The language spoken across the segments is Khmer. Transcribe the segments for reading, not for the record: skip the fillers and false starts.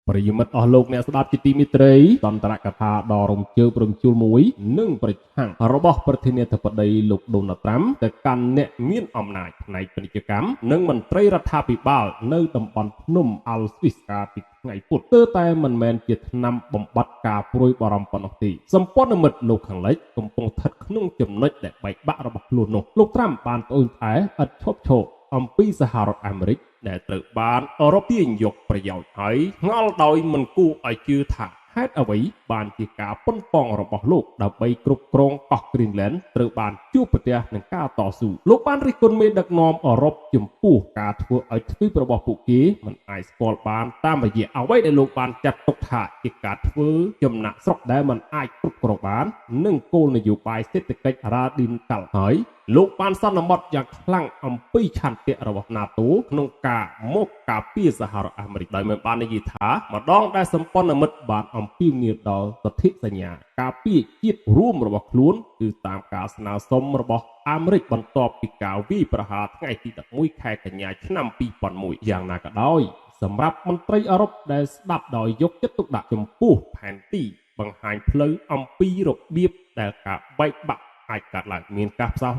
ប្រិយមិត្តអស់លោកអ្នកស្ដាប់ជាទីមេត្រីសន្ទរកថាដ៏រំជើបរំជួលមួយនឹងប្រឆាំងរបស់ប្រធានាធិបតីលោកដូណាល់ត្រាំទៅកាន់អ្នកមានអំណាចផ្នែកពាណិជ្ជកម្មនិងមន្ត្រីរដ្ឋាភិបាលនៅតំបន់ភ្នំអាល់ស្វីសកាលពីថ្ងៃពុធទើបតែមិនមែនជាថ្នាំបំបត្តិការព្រួយបារម្ភប៉ុណ្ណោះទេសម្ព័ន្ធមិត្តលោកខាងលិចកំពុងស្ថិតក្នុងចំណុចដែលបែកបាក់របស់ខ្លួននោះលោកត្រាំបានត្អូញត្អែឥតឈប់ឈរអំពីសហរដ្ឋអាមេរិកដែលត្រូវបានអឺរ៉ុបទាញយកប្រយោជន៍ហើយងល់ដោយមិនគួរឲ្យជឿថាហេតុអ្វីបានជាការប៉ុនប៉ងរបស់លោកដើម្បីគ្រប់គ្រងកោះ Greenland ត្រូវបានជួបប្រទះនឹងការតស៊ូលោកបានរិះគន់មេដឹកនាំអឺរ៉ុបចំពោះការធ្វើឲ្យទ្វីបរបស់ពួកគេមិនអាចស្គាល់បានតាមរយៈអ្វីដែលលោកបានចាត់ទុកថាជាការធ្វើចំណាក់ស្រុកដែលមិនអាចគ្រប់គ្រងបាននិងគោលនយោបាយសេដ្ឋកិច្ច Radical ហើយលោកបានសន្មតយ៉ាងខ្លាំងអំពីឆន្ទៈរបស់ NATO ក្នុងការមកការពារសហរដ្ឋអាមេរិកដោយមិនបាននិយាយថាម្ដងដែលសម្ព័ន្ធមិត្តបានអំពាវនាវដល់សន្ធិសញ្ញាការពារជាតិរួមរបស់ខ្លួនគឺតាមការស្នើសុំរបស់អាមេរិកបន្ទាប់ពីការវាយប្រហារថ្ងៃទី11ខែកញ្ញាឆ្នាំ2001យ៉ាងណាក៏ដោយសម្រាប់មន្ត្រីអឺរ៉ុបដែលស្ដាប់ដោយយកចិត្តទុកដាក់ចំពោះផែនទីបង្ហាញផ្លូវអំពីរបៀបដែលការបែកបាក់អាចកាត់ឡើងមានការផ្សះ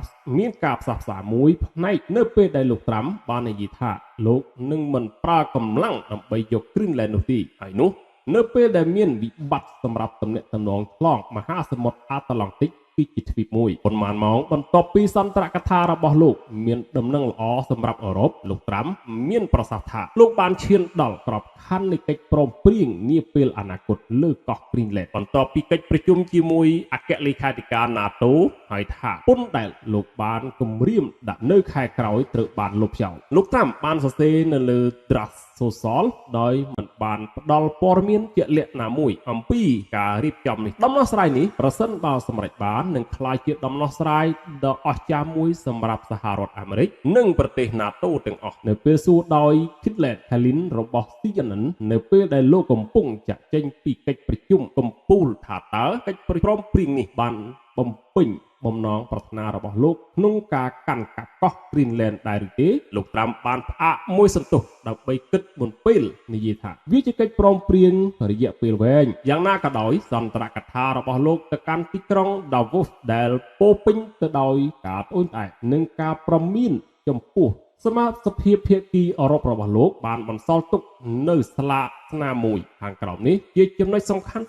ផ្សាមួយផ្នែកនៅពេលដែលលោកត្រាំបាននិយាយថាលោកនឹងមិនប្រើកម្លាំងដើម្បីយក Greenland នោះទេហើយនោះនៅពេលដែលមានវិបត្តិសម្រាប់ទំនាក់ទំនងឆ្លងមហាសមុទ្រអាត្លង់ទិកគឺជាទ្វីបមួយប៉ុន្មានម៉ោងបន្ទាប់ពីសន្ទរកថារបស់លោកមានដំណឹងល្អសម្រាប់អឺរ៉ុបលោកត្រាំមានប្រសាសន៍ថាលោកបានឈានដល់ក្របខ័ណ្ឌនៃកិច្ចព្រមព្រៀងនាពេលអនាគតលើកោះ Greenland បន្ទាប់ពីកិច្ចប្រជុំជាមួយអគ្គលេខាធិការ NATO ហើយថាពន្ធដែលលោកបានគម្រាមដាក់នៅខែក្រោយត្រូវបានលុបចោលលោកត្រាំបានសរសេរនៅលើ Truth Social ដោយមិនបានផ្ដល់ព័ត៌មានជាក់លាក់ណាមួយអំពីការរៀបចំនេះដំណោះស្រាយនេះប្រសិនបើសម្រេចបាននឹងក្លាយជាដំណោះស្រាយដ៏អស្ចារ្យមួយសម្រាប់សហរដ្ឋអាមេរិកនិងប្រទេស NATO ទាំងអស់នៅពេលសួរដោយ Kitlet Halin របស់ CNN នៅពេលដែលលោកកំពុងចាក់ចេញពីកិច្ចប្រជុំកំពូលថាតើកិច្ចព្រមព្រៀងនេះបានបំពេញបំណងប្រាថ្នារបស់លោកក្នុងការកាន់កាប់កោះ Greenland ដែរឬទេលោកត្រាំបានផ្អាកមួយសន្ទុះដើម្បីគិតមុនពេលនិយាយថាវាជាកិច្ចព្រមព្រៀងរយៈពេលវែងយ៉ាងណាក៏ដោយសន្ទរកថារបស់លោកទៅកាន់ទីក្រុង Davos ដែលពោពេញទៅដោយការត្អូញត្អែនិងការប្រមានចំពោះសមាជិកភាគីអឺរ៉ុបរបស់លោកបានបន្សល់ទុកនៅស្លាកស្នាមមួយខាងក្រោមនេះជាចំណុចសំខាន់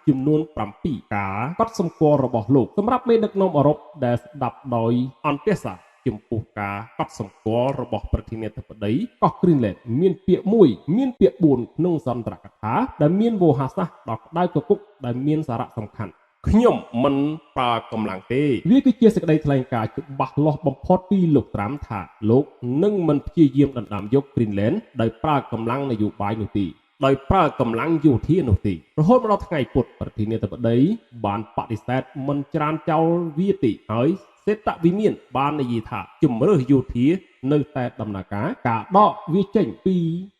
ចំនួន7ការកត់សម្គាល់របស់លោកសម្រាប់មេដឹកនាំអឺរ៉ុបដែលស្ដាប់ដោយអន្តរសាស្ត្រចំពោះការកត់សម្គាល់របស់ប្រធានាធិបតីកោះ Greenland មានពាក្យ1មានពាក្យ4ក្នុងសន្ទរកថាដែលមានវោហារសាស្ត្រដ៏ក្តៅគគុកដែលមានសារៈសំខាន់ខ្ញុំមិនប្រើកម្លាំងទេវាគឺជាសេចក្តីថ្លែងការណ៍ច្បាស់លាស់បំផុតពីលោកត្រាំថាលោកនឹងមិនព្យាយាមដណ្ដើមយក Greenland ដោយប្រើកម្លាំងនយោបាយនោះទេដោយប្រើកម្លាំងយោធានោះទេរហូតមកដល់ថ្ងៃពុធប្រធានាធិបតីបានបដិសេធមិនច្រានចោលវាទេហើយសេតវិមានបាននិយាយថាជំរឿសយោធានៅតែដំណើរការដកវាចេញពី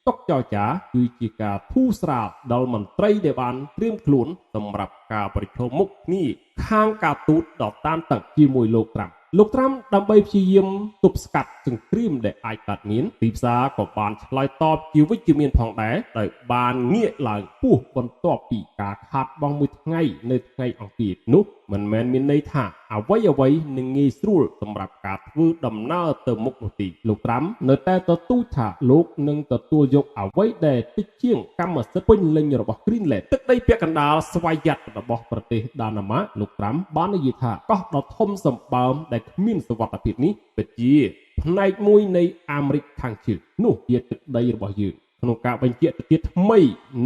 តុចរចាគឺជាការធូរស្រាលដល់មន្ត្រីដែលបានត្រៀមខ្លួនសម្រាប់ការប្រជុំមុខគ្នាខាងការទូតដ៏តានតឹងជាមួយលោកត្រាំដើម្បីព្យាយាមទប់ស្កាត់សង្គ្រាមដែលអាចកើតមានទីផ្សារក៏បានឆ្លើយតបជាវិជ្ជមានផងដែរដោយបានងាកឡើងពោះបន្ទាប់ពីការខាតបង់មួយថ្ងៃនៅថ្ងៃអង្គារនោះមិនមែនមានន័យថាអ្វីនឹងងាយស្រួលសម្រាប់ការធ្វើដំណើរទៅមុខនោះទេលោកត្រាំនៅតែទទូចថាលោកនឹងទទួលយកអ្វីដែលតិចជាងកម្មសិទ្ធិពេញលេញរបស់ Greenland ទឹកដីពាក់កណ្ដាលស្វយ័តរបស់ប្រទេសដាណឺម៉ាកលោកត្រាំបាននិយាយថាកោះដ៏ធំសម្បើមដែលគ្មានសុវត្ថិភាពនេះពិតជាផ្នែកមួយនៃអាមេរិកខាងជើងនោះជាទឹកដីរបស់យើងក្នុងការបញ្ជាក់ទៅទៀតថ្មី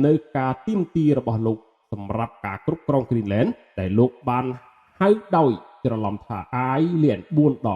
នៅការទីមទីរបស់លោកសម្រាប់ការគ្រប់គ្រង Greenland ដែលលោកបានហៅដោយច្រឡំថា Island 4 ដ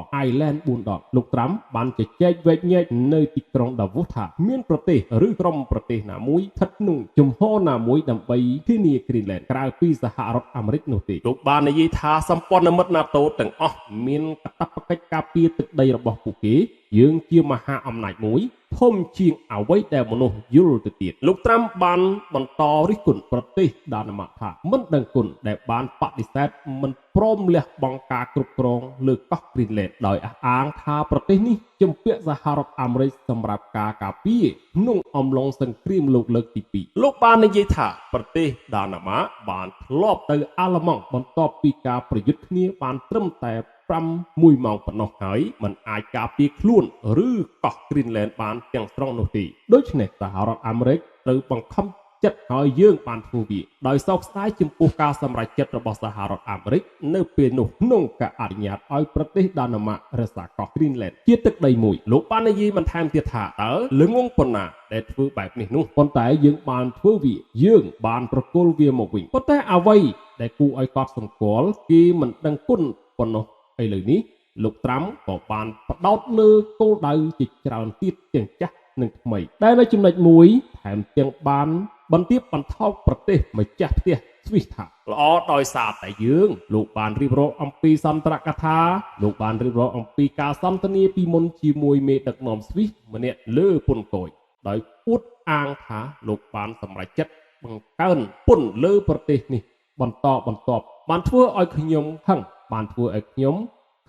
ងលោកត្រាំបានជជែកវែកញែកនៅទីក្រុង Davos ថាមានប្រទេសឬក្រុមប្រទេសណាមួយស្ថិតក្នុងជំហរណាមួយដើម្បីធានា Greenland ក្រៅពីសហរដ្ឋអាមេរិកនោះទេលោកបាននិយាយថាសម្ព័ន្ធមិត្ត NATO ទាំងអស់មានកាតព្វកិច្ចការពារទឹកដីរបស់ពួកគេយើងជាមហាអំណាចមួយ ធំជាងអ្វីដែលមនុស្សយល់ទៅទៀតលោកត្រាំបានបន្តរិះគន់ប្រទេសដាណឺម៉ាកថាមិនដឹងគុណដែលបានបដិសេធមិនព្រមលះបង់ការគ្រប់គ្រងលើកោះ Greenland ដោយអះអាងថាប្រទេសនេះជំពាក់សហរដ្ឋអាមេរិកសម្រាប់ការការពារក្នុងអំឡុងសង្គ្រាមលោកលើកទី2លោកបាននិយាយថាប្រទេសដាណឺម៉ាកបានធ្លាប់ទៅអាល្លឺម៉ង់បន្ទាប់ពីការប្រយុទ្ធគ្នាបានត្រឹមតែ6ម៉ោងប៉ុណ្ណោះហើយมันអាចការពារខ្លួនឬកោះ Greenland បានទាំងស្រុងនោះទេដូច្នេះសហរដ្ឋអាមេរិកត្រូវបង្ខំចិត្តឲ្យយើងបានធ្វើវាដោយសោកស្ដាយចំពោះការសម្រេចចិត្តរបស់សហរដ្ឋអាមេរិកនៅពេលនោះក្នុងការអនុញ្ញាតឲ្យប្រទេសដាណឺម៉ាករក្សាកោះ Greenland ជាទឹកដីមួយលោកបាននិយាយបន្ថែមទៀតថាតើល្ងងប៉ុណ្ណាដែលធ្វើបែបនេះនោះប៉ុន្តែយើងបានធ្វើវាយើងបានប្រគល់វាមកវិញប៉ុន្តែអ្វីដែលគួរឲ្យកត់សម្គាល់គេមិនដឹងគុណប៉ុណ្ណោះឥឡូវនេះលោកត្រាំក៏បានផ្ដោតលើគោលដៅជាច្រើនទៀតទាំងចាស់និងថ្មីដែលនៅចំណុចមួយថែមទាំងបានបន្ទាបបន្ថោកប្រទេសម្ចាស់ផ្ទះស្វីសថាល្អដោយសារតែយើងលោកបានរៀបរាប់អំពីសន្ទរកថាលោកបានរៀបរាប់អំពីការសន្ទនាពីមុនជាមួយមេដឹកនាំស្វីសម្នាក់លើពន្ធគយដោយអួតអាងថាលោកបានសម្រេចចិត្តបង្កើនពន្ធលើប្រទេសនេះបន្តបន្ទាប់បានធ្វើឲ្យខ្ញុំហឹងបានធ្វើឲ្យខ្ញុំ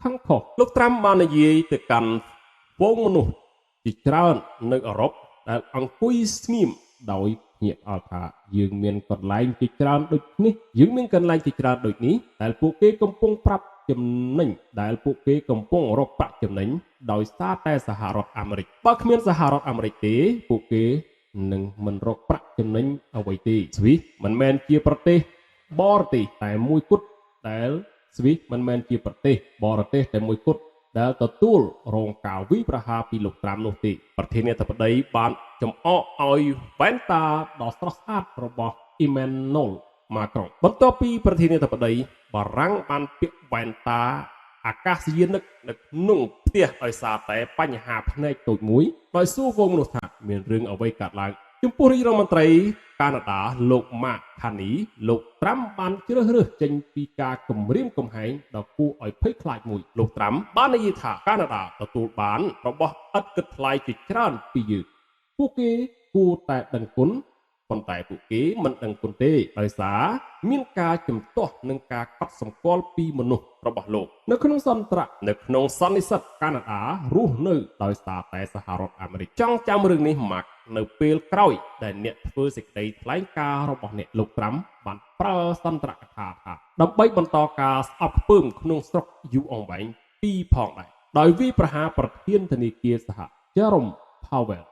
ខឹងខុសលោកត្រាំបាននិយាយទៅកាន់វងមនុស្សជាច្រើននៅអឺរ៉ុបដែលអង្គុយស្ងៀមដោយភ្ញាក់ផ្អើលថាយើងមានកន្លែងជាច្រើនដូចនេះយើងមានកន្លែងជាច្រើនដូចនេះដែលពួកគេកំពុងប្រាប់ចំណេញដែលពួកគេកំពុងរកប្រាក់ចំណេញដោយសារតែសហរដ្ឋអាមេរិកបើគ្មានសហរដ្ឋអាមេរិកទេពួកគេនឹងមិនរកប្រាក់ចំណេញអ្វីទេស្វីសមិនមែនជាប្រទេសបរទេសតែមួយគត់ដែលស្វីសមិនមែនជាប្រទេសបរទេសតែមួយគត់ដែលទទួលរងការវិប្រហារពីលោកត្រាំនោះទេប្រធានាធិបតីបានចំអកឲ្យវ៉ែនតាដ៏ស្រស់ស្អាតរបស់ Emmanuel Macron បន្ទាប់ពីប្រធានាធិបតីបារាំងបានពាក់វ៉ែនតាអាកាសយានិកនៅក្នុងផ្ទះដោយសារតែបញ្ហាភ្នែកតូចមួយដោយសួរវងមនុស្សថាមានរឿងអ្វីកើតឡើងចំពោះរាជរដ្ឋមន្ត្រីកាណាដាលោក Mark Carney លោកត្រាំបានជ្រើសរើសចេញពីការគំរាមកំហែងដ៏គួរឲ្យភ័យខ្លាចមួយលោកត្រាំបាននិយាយថាកាណាដាទទួលបានរបស់ឥតគិតថ្លៃជាច្រើនពីយើងពួកគេគួរតែដឹងគុណប៉ុន្តែពួកគេមិនដឹងគុណទេដោយសារមានការជំទាស់នឹងការកត់សម្គាល់ពីមនុស្សរបស់លោកនៅក្នុងសន្និសីទកាណាដារស់នៅដោយសារតែសហរដ្ឋអាមេរិកចង់ចាំរឿងនេះមកនៅពេលក្រោយដែលអ្នកធ្វើសេចក្តីថ្លែងការណ៍របស់អ្នកលោកត្រាំបានប្រើសន្ទរកថាដើម្បីបន្តការស្អប់ខ្ពើមក្នុងស្រុកយូរអង្វែងពីរផងដែរដោយវាប្រហារប្រធានធនាគារសហ Jerome Powell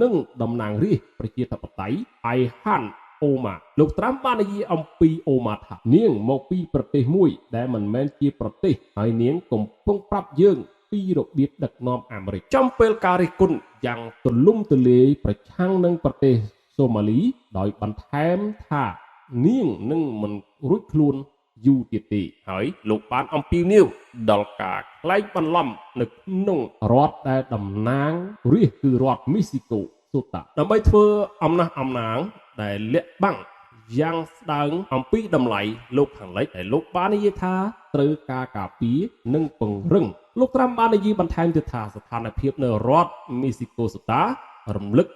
និងតំណាងរាស្ត្រប្រជាធិបតេយ្យ Ilhan Omar លោកត្រាំបាននិយាយអំពីអូម៉ាថានាងមកពីប្រទេសមួយដែលមិនមែនជាប្រទេសហើយនាងកំពុងប្រាប់យើងពីរបៀបដឹកនាំអាមេរិកចំពេលការរិះគន់យ៉ាងទូលំទូលាយប្រឆាំងនឹងប្រទេសសូម៉ាលីដោយបន្ថែមថានាងនឹងមិនរួចខ្លួនយូរទៀតទេហើយលោកបានអំពាវនាវដល់ការក្លែងបន្លំនៅក្នុងរដ្ឋដែលតំណាងរាស្ត្រគឺរដ្ឋមីស៊ីកូសូតាដើម្បីធ្វើអំណះអំណាងដែលលាក់បាំងយ៉ាងស្ដើងអំពីតម្លៃលោកខាងលិចដែលលោកបាននិយាយថាត្រូវការការពារនិងពង្រឹងលោកត្រាំបាននិយាយបន្ថែមទៀតថាស្ថានភាពនៅរដ្ឋមីស៊ីកូសូតារំលឹក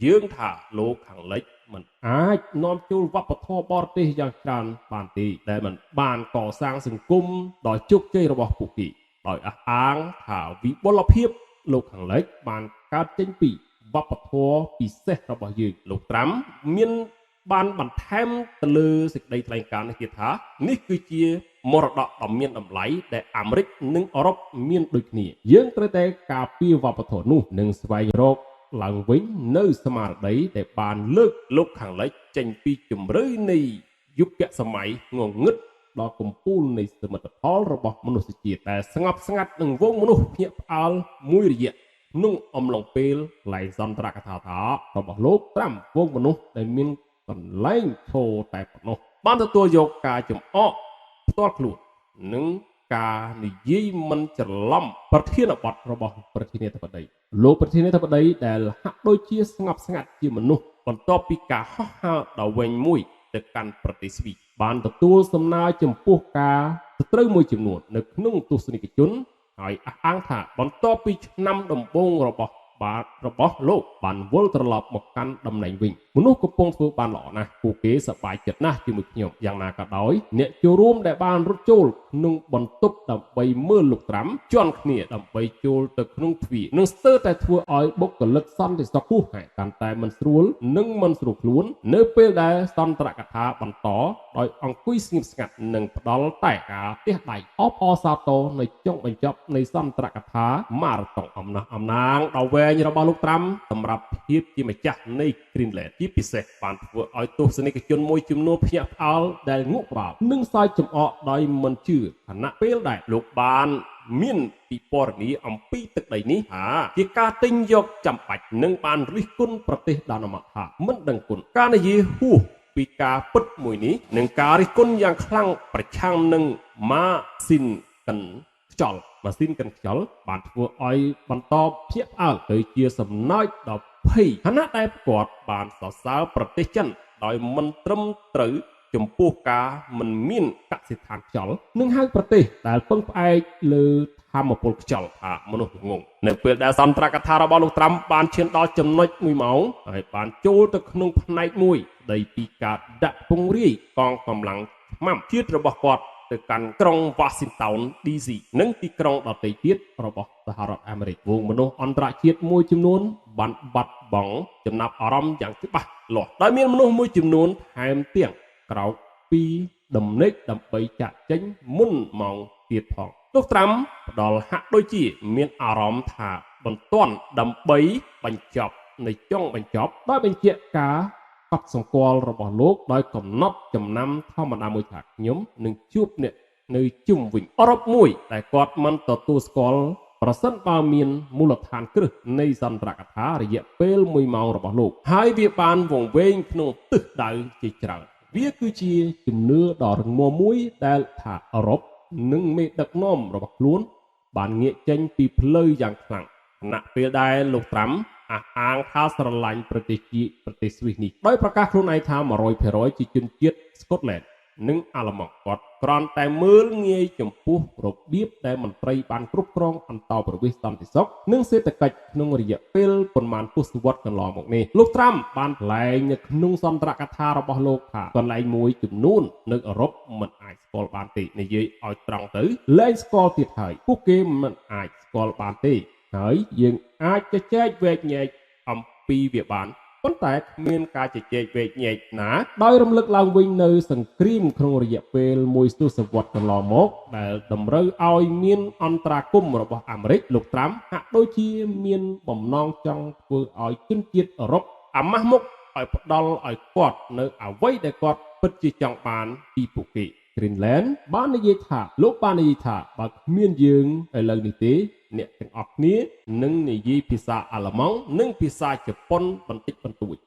យើងថាលោកខាងលិចមិនអាចនាំចូលវប្បធម៌បរទេសយ៉ាងច្រើនបានទេដែលមិនបានកសាងសង្គមដ៏ជោគជ័យរបស់ពួកគេដោយអះអាងថាវិបុលភាពលោកខាងលិចបានកើតចេញពីវប្បធម៌ពិសេសរបស់យើងលោកត្រាំមានបានបន្ថែមទៅលើសេចក្តីថ្លែងការណ៍នេះទៀតថានេះគឺជាមរតកដ៏មានតម្លៃដែលអាមេរិកនិងអឺរ៉ុបមានដូចគ្នាយើងត្រូវតែការពារវប្បធម៌នោះនិងស្វែងរកឡើងវិញនៅស្មារតីដែលបានលើកលោកខាងលិចចេញពីជំរឿនៃយុគសម័យងងឹតដល់កំពូលនៃសមិទ្ធផលរបស់មនុស្សជាតិដែលស្ងប់ស្ងាត់នឹងវងមនុស្សភ្ញាក់ផ្អើលមួយរយៈក្នុងអំឡុងពេលកន្លែងសន្ទរកថារបស់លោកត្រាំវងមនុស្សដែលមានកន្លែងឈរតែប៉ុណ្ណោះបានទទួលយកការចំអកផ្ទាល់ខ្លួននិងការនិយាយមិនច្រឡំប្រធានបទរបស់ប្រធានាធិបតីលោកប្រធានាធិបតីដែលហាក់ដូចជាស្ងប់ស្ងាត់ជាមនុស្សបន្ទាប់ពីការហោះហើរដ៏វែងមួយទៅកាន់ប្រទេសស្វីសបានទទួលសំណើចំពោះការត្រូវមួយចំនួននៅក្នុងទស្សនិកជនហើយអះអាងថាបន្ទាប់ពីឆ្នាំដំបូងរបស់ បាទរបស់លោកបានវិលត្រឡប់មកកាន់តំណែងវិញមនុស្សកំពុងធ្វើបានល្អណាស់ពួកគេសប្បាយចិត្តណាស់ជាមួយខ្ញុំយ៉ាងណាក៏ដោយអ្នកចូលរួមដែលបានរត់ចូលក្នុងបន្ទប់ដើម្បីមើលលោកត្រាំជន់គ្នាដើម្បីចូលទៅក្នុងទ្វារនឹងស្ទើរតែធ្វើឲ្យបុគ្គលិកសន្តិសុខហួសហេតុកាន់តែមិនស្រួលនិងមិនស្រួលខ្លួននៅពេលដែលសន្ទរកថាបន្តដោយអង្គុយស្ងៀមស្ងាត់និងផ្ដល់តែការទះដៃអបអរសាទរនៅចុងបញ្ចប់នៃសន្ទរកថាម៉ារ៉ាតុងអំណះអំណាងដ៏វែងរបស់លោកត្រាំសម្រាប់ភាពជាម្ចាស់នៃ Greenland ជាពិសេសបានធ្វើឲ្យទស្សនិកជនមួយចំនួនភ្ញាក់ផ្អើលដែលងក់ក្បាលនិងសើចចំអកដោយមិនជឿខណៈពេលដែលលោកបានមានពិពណ៌នាអំពីទឹកដីនេះជាការទិញយកចាំបាច់និងបានរិះគន់ប្រទេសដាណឺម៉ាកថាមិនដឹងគុណការនិយាយហួសពីការពិតមួយនេះនិងការរិះគន់យ៉ាងខ្លាំងប្រឆាំងនឹងម៉ាស៊ីនកិនខ្យល់បានធ្វើឲ្យបន្តភ្ញាក់ផ្អើលទៅជាសំណើចដ៏ភ័យខណៈដែលគាត់បានសរសើរប្រទេសចិនដោយមិនត្រឹមត្រូវចំពោះការមិនមានកសិដ្ឋានខ្យល់និងហៅប្រទេសដែលពឹងផ្អែកលើធម្មពលខ្យល់ថាមនុស្សងងនៅពេលដែលសន្ទរកថារបស់លោកត្រាំបានឈានដល់ចំណុច1ម៉ោងហើយបានចូលទៅក្នុងផ្នែកមួយស្ដីពីការដាក់ពង្រាយកងកម្លាំងឆ្មាំជាតិរបស់គាត់ទៅកាន់ក្រុង Washington DC និងទីក្រុងដទៃទៀតរបស់សហរដ្ឋអាមេរិកវងមនុស្សអន្តរជាតិមួយចំនួនបានបាត់បង់ចំណាប់អារម្មណ៍យ៉ាងច្បាស់លាស់ដោយមានមនុស្សមួយចំនួនថែមទាំងក្រោកពីដំណេកដើម្បីចាក់ចេញមុនម៉ោងទៀតផងលោកត្រាំផ្ដល់ហាក់ដូចជាមានអារម្មណ៍ថាបន្ទាន់ដើម្បីបញ្ចប់នៃចុងបញ្ចប់ដោយបញ្ជាក់ការកត់សម្គាល់របស់លោកដោយកំណត់ចំណាំធម្មតាមួយថាខ្ញុំនឹងជួបអ្នកនៅជុំវិញអឺរ៉ុបមួយដែលគាត់មិនទទួលស្គាល់ប្រសិនបើមានមូលដ្ឋានគ្រឹះនៃសន្ទរកថារយៈពេល1ម៉ោងរបស់លោកហើយវាបានវង្វេងក្នុងទិសដៅជាច្រើនវាគឺជាជំនឿដ៏រឹងមាំមួយដែលថាអឺរ៉ុបនិងមេដឹកនាំរបស់ខ្លួនបានងាកចេញពីផ្លូវយ៉ាងខ្លាំងខណៈពេលដែលលោកត្រាំអះអាងថាស្រឡាញ់ប្រទេសស្វីសនេះដោយប្រកាសខ្លួនឯងថា 100% ជាជនជាតិស្កុតឡែននិងអាល្លឺម៉ង់គាត់គ្រាន់តែមើលងាយចំពោះរបៀបដែលមន្ត្រីបានគ្រប់គ្រងអន្តោប្រវេសន៍សន្តិសុខនិងសេដ្ឋកិច្ចក្នុងរយៈពេលប៉ុន្មានទសវត្សរ៍កន្លងមកនេះលោកត្រាំបានថ្លែងនៅក្នុងសន្ទរកថារបស់លោកថាកន្លែងមួយចំនួននៅអឺរ៉ុបមិនអាចស្គាល់បានទេនិយាយឲ្យត្រង់ទៅលែងស្គាល់ទៀតហើយពួកគេមិនអាចស្គាល់បានទេហើយយើងអាចជជែកវែកញែកអំពីវាបានប៉ុន្តែគ្មានការជជែកវែកញែកណាដោយរំលឹកឡើងវិញនៅសង្គ្រាមក្នុងរយៈពេលមួយទសវត្សរ៍កន្លងមកដែលតម្រូវឲ្យមានអន្តរាគមន៍របស់អាមេរិកលោកត្រាំហាក់ដូចជាមានបំណងចង់ធ្វើឲ្យជនជាតិអឺរ៉ុបអាម៉ាស់មុខឲ្យផ្ដល់ឲ្យគាត់នៅអ្វីដែលគាត់ពិតជាចង់បានពីពួកគេ Greenland បាននិយាយថាបើគ្មានយើងឥឡូវនេះទេអ្នកទាំងអស់គ្នានឹងនិយាយភាសាអាល្លឺម៉ង់និងភាសាជប៉ុនបន្តិចបន្តួច